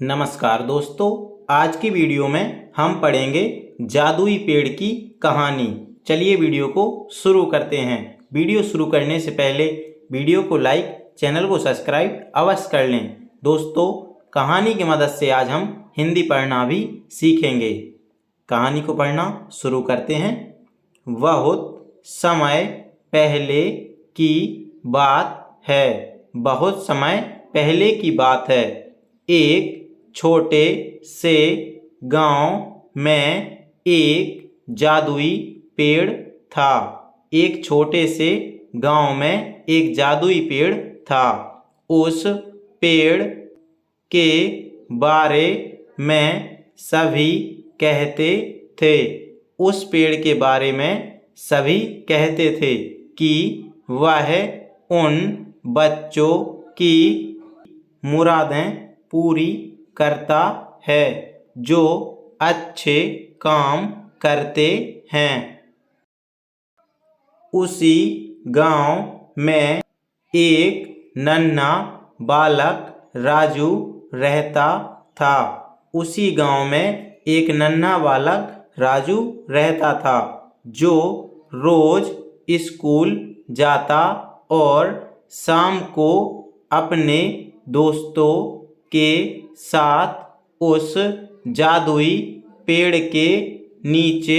नमस्कार दोस्तों, आज की वीडियो में हम पढ़ेंगे जादुई पेड़ की कहानी। चलिए वीडियो को शुरू करते हैं। वीडियो शुरू करने से पहले वीडियो को लाइक, चैनल को सब्सक्राइब अवश्य कर लें। दोस्तों, कहानी की मदद से आज हम हिंदी पढ़ना भी सीखेंगे। कहानी को पढ़ना शुरू करते हैं। बहुत समय पहले की बात है। बहुत समय पहले की बात है। एक छोटे से गांव में एक जादुई पेड़ था। एक छोटे से गांव में एक जादुई पेड़ था। उस पेड़ के बारे में सभी कहते थे। उस पेड़ के बारे में सभी कहते थे कि वह उन बच्चों की मुरादें पूरी करता है जो अच्छे काम करते हैं। उसी गांव में एक नन्हा बालक राजू रहता था। उसी गांव में एक नन्हा बालक राजू रहता था जो रोज स्कूल जाता और शाम को अपने दोस्तों के साथ उस जादुई पेड़ के नीचे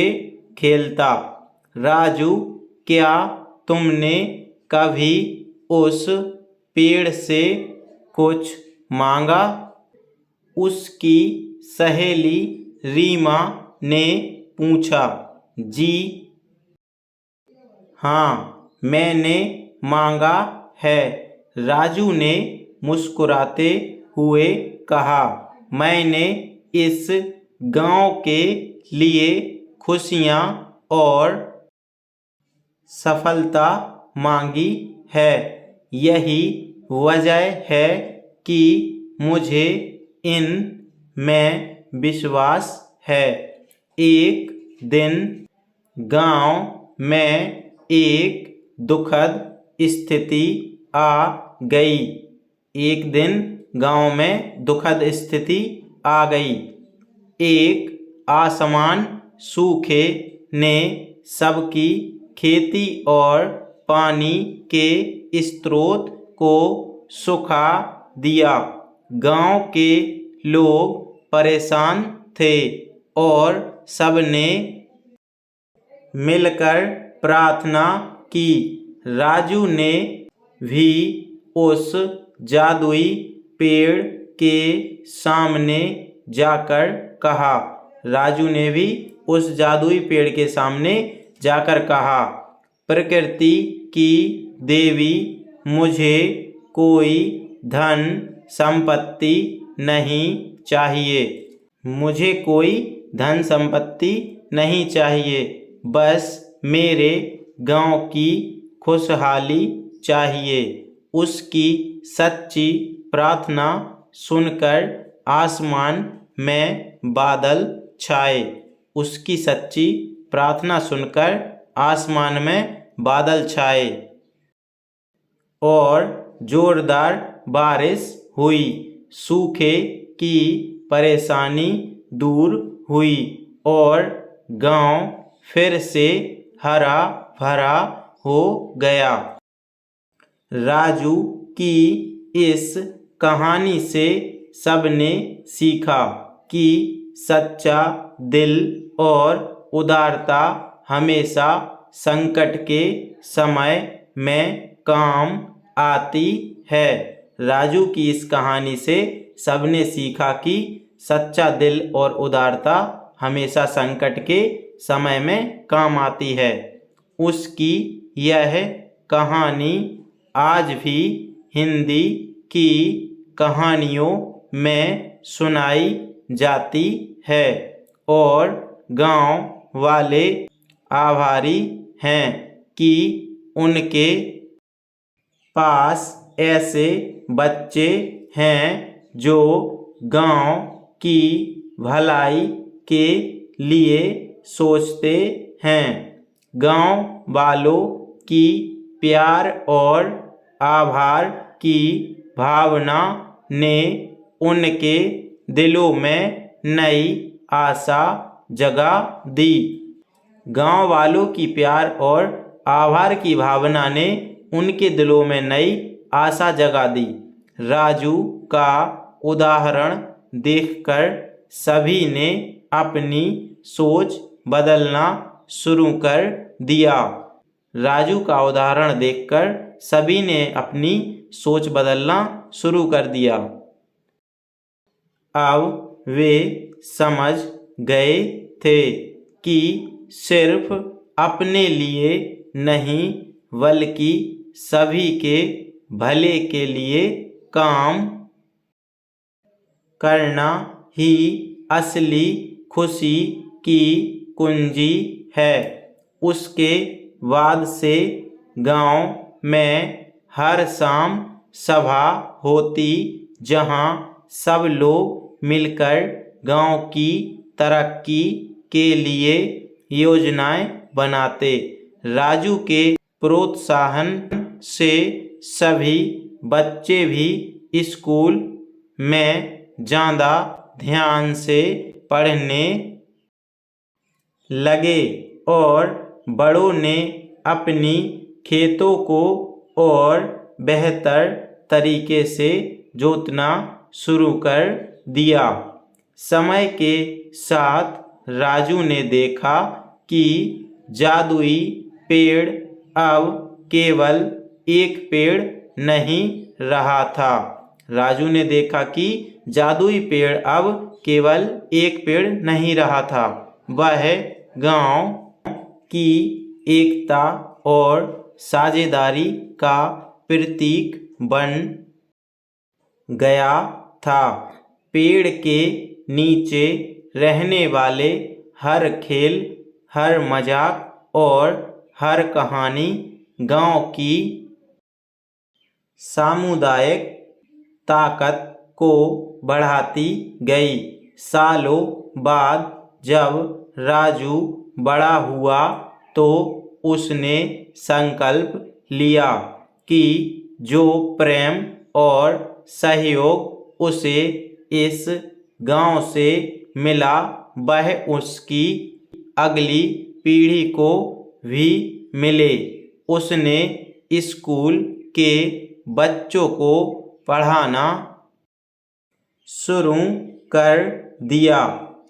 खेलता। राजू, क्या तुमने कभी उस पेड़ से कुछ मांगा? उसकी सहेली रीमा ने पूछा। जी हाँ, मैंने मांगा है, राजू ने मुस्कुराते हुए कहा। मैंने इस गांव के लिए खुशियां और सफलता मांगी है। यही वजह है कि मुझे इन में विश्वास है। एक दिन गांव में एक दुखद स्थिति आ गई। एक दिन गांव में दुखद स्थिति आ गई। एक असमान सूखे ने सबकी खेती और पानी के स्रोत को सुखा दिया। गांव के लोग परेशान थे और सबने मिलकर प्रार्थना की। राजू ने भी उस जादुई पेड़ के सामने जाकर कहा। राजू ने भी उस जादुई पेड़ के सामने जाकर कहा, प्रकृति की देवी, मुझे कोई धन संपत्ति नहीं चाहिए। मुझे कोई धन संपत्ति नहीं चाहिए, बस मेरे गांव की खुशहाली चाहिए। उसकी सच्ची प्रार्थना सुनकर आसमान में बादल छाए। उसकी सच्ची प्रार्थना सुनकर आसमान में बादल छाए और जोरदार बारिश हुई। सूखे की परेशानी दूर हुई और गांव फिर से हरा भरा हो गया। राजू की इस कहानी से सबने सीखा कि सच्चा दिल और उदारता हमेशा संकट के समय में काम आती है। राजू की इस कहानी से सबने सीखा कि सच्चा दिल और उदारता हमेशा संकट के समय में काम आती है। उसकी यह कहानी आज भी हिंदी की कहानियों में सुनाई जाती है और गांव वाले आभारी हैं कि उनके पास ऐसे बच्चे हैं जो गांव की भलाई के लिए सोचते हैं। गांव वालों की प्यार और आभार की भावना ने उनके दिलों में नई आशा जगा दी। गांव वालों की प्यार और आभार की भावना ने उनके दिलों में नई आशा जगा दी। राजू का उदाहरण देखकर सभी ने अपनी सोच बदलना शुरू कर दिया। राजू का उदाहरण देखकर सभी ने अपनी सोच बदलना शुरू कर दिया। अब वे समझ गए थे कि सिर्फ अपने लिए नहीं बल्कि सभी के भले के लिए काम करना ही असली खुशी की कुंजी है। उसके बाद से गांव में हर शाम सभा होती जहां सब लोग मिलकर गांव की तरक्की के लिए योजनाएं बनाते। राजू के प्रोत्साहन से सभी बच्चे भी स्कूल में ज़्यादा ध्यान से पढ़ने लगे और बड़ों ने अपनी खेतों को और बेहतर तरीके से जोतना शुरू कर दिया। समय के साथ राजू ने देखा कि जादुई पेड़ अब केवल एक पेड़ नहीं रहा था। राजू ने देखा कि जादुई पेड़ अब केवल एक पेड़ नहीं रहा था, वह गांव की एकता और साझेदारी का प्रतीक बन गया था। पेड़ के नीचे रहने वाले हर खेल, हर मजाक और हर कहानी गांव की सामुदायिक ताकत को बढ़ाती गई। सालों बाद जब राजू बड़ा हुआ तो उसने संकल्प लिया कि जो प्रेम और सहयोग उसे इस गांव से मिला वह उसकी अगली पीढ़ी को भी मिले। उसने स्कूल के बच्चों को पढ़ाना शुरू कर दिया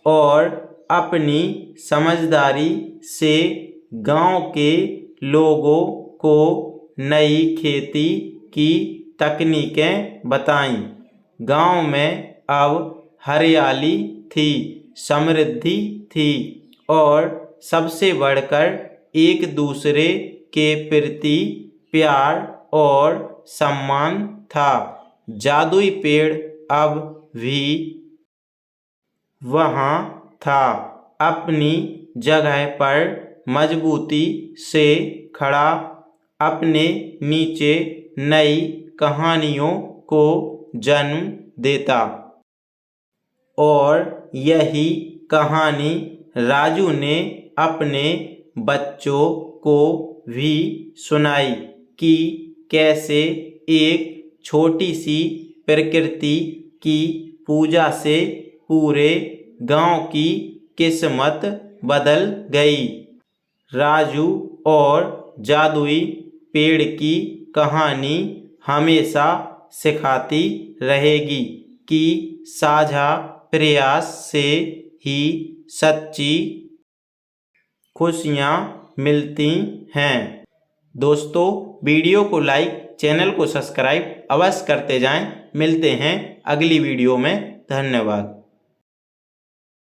और अपनी समझदारी से गांव के लोगों को नई खेती की तकनीकें बताईं। गांव में अब हरियाली थी, समृद्धि थी और सबसे बढ़कर एक दूसरे के प्रति प्यार और सम्मान था। जादुई पेड़ अब भी वहाँ था, अपनी जगह पर मजबूती से खड़ा, अपने नीचे नई कहानियों को जन्म देता। और यही कहानी राजू ने अपने बच्चों को भी सुनाई कि कैसे एक छोटी सी प्रकृति की पूजा से पूरे गांव की किस्मत बदल गई। राजू और जादुई पेड़ की कहानी हमेशा सिखाती रहेगी कि साझा प्रयास से ही सच्ची खुशियाँ मिलती हैं। दोस्तों, वीडियो को लाइक, चैनल को सब्सक्राइब अवश्य करते जाएं। मिलते हैं अगली वीडियो में। धन्यवाद।